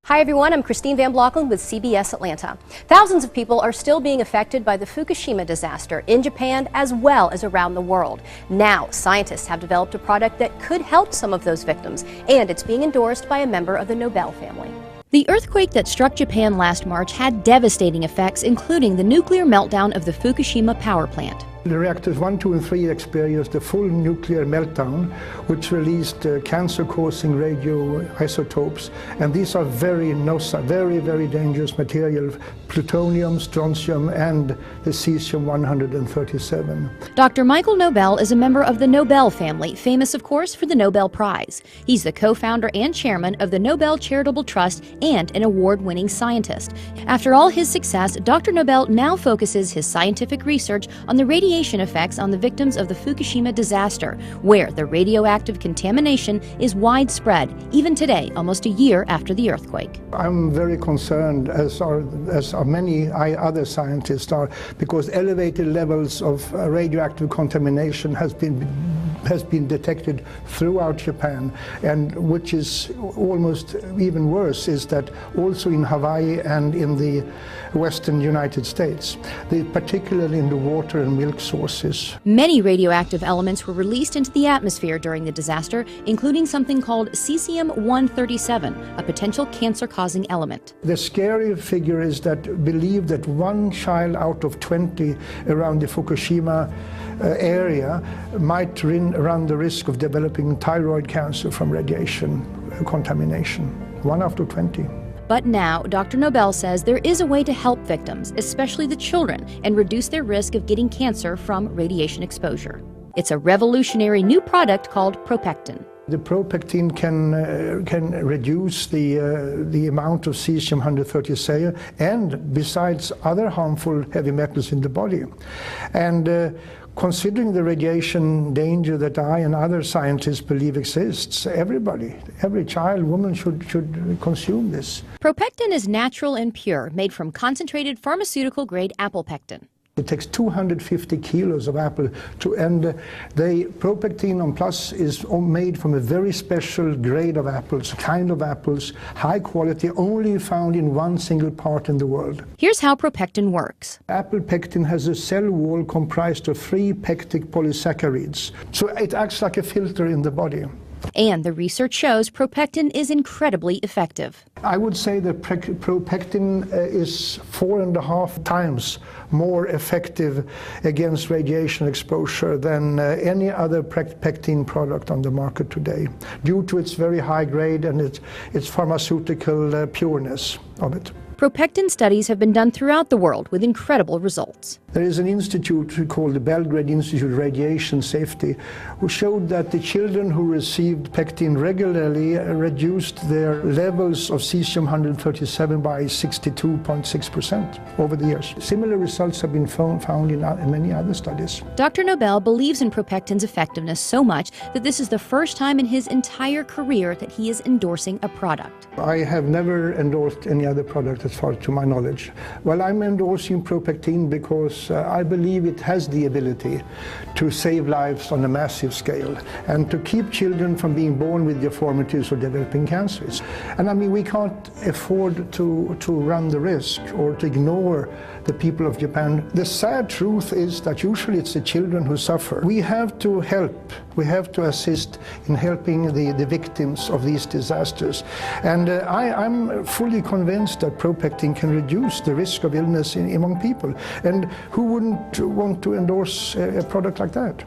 Hi everyone, I'm Christine Van Blocken with CBS Atlanta. Thousands of people are still being affected by the Fukushima disaster in Japan as well as around the world. Now, scientists have developed a product that could help some of those victims, and it's being endorsed by a member of the Nobel family. The earthquake that struck Japan last March had devastating effects, including the nuclear meltdown of the Fukushima power plant. The reactors 1, 2, and 3 experienced a full nuclear meltdown, which released cancer-causing radioisotopes, and these are very dangerous materials: plutonium, strontium, and the cesium-137. Dr. Michael Nobel is a member of the Nobel family, famous, of course, for the Nobel Prize. He's the co-founder and chairman of the Nobel Charitable Trust and an award-winning scientist. After all his success, Dr. Nobel now focuses his scientific research on the radiation effects on the victims of the Fukushima disaster, where the radioactive contamination is widespread, even today, almost a year after the earthquake. I'm very concerned, as are many other scientists are, because elevated levels of radioactive contamination has been detected throughout Japan, and which is almost even worse is that also in Hawaii and in the western United States, particularly in the water and milk sources. Many radioactive elements were released into the atmosphere during the disaster, including something called cesium-137, a potential cancer-causing element. The scary figure is that believe that 1 child out of 20 around the Fukushima area might run the risk of developing thyroid cancer from radiation contamination. 1 out of 20. But now, Dr. Nobel says there is a way to help victims, especially the children, and reduce their risk of getting cancer from radiation exposure. It's a revolutionary new product called ProPectin. The ProPectin can reduce the amount of cesium-137 and besides other harmful heavy metals in the body. And considering the radiation danger that I and other scientists believe exists, every child, woman should consume this. ProPectin is natural and pure, made from concentrated pharmaceutical-grade apple pectin. It takes 250 kilos of apple and the ProPectin on Plus is made from a very special grade of apples, high quality, only found in one single part in the world. Here's how ProPectin works. Apple pectin has a cell wall comprised of 3 pectic polysaccharides, so it acts like a filter in the body. And the research shows ProPectin is incredibly effective. I would say that ProPectin is 4.5 times more effective against radiation exposure than any other pectin product on the market today, due to its very high grade and its pharmaceutical pureness of it. ProPectin studies have been done throughout the world with incredible results. There is an institute called the Belgrade Institute of Radiation Safety, who showed that the children who received pectin regularly reduced their levels of cesium-137 by 62.6% over the years. Similar results have been found in many other studies. Dr. Nobel believes in ProPectin's effectiveness so much that this is the first time in his entire career that he is endorsing a product. I have never endorsed any other product as far to my knowledge. Well, I'm endorsing ProPectin because I believe it has the ability to save lives on a massive scale and to keep children from being born with deformities or developing cancers. And I mean, we can't afford to run the risk or to ignore the people of Japan. The sad truth is that usually it's the children who suffer. We have to help. We have to assist in helping the victims of these disasters. And I'm fully convinced that ProPectin can reduce the risk of illness among people. And who wouldn't want to endorse a product like that?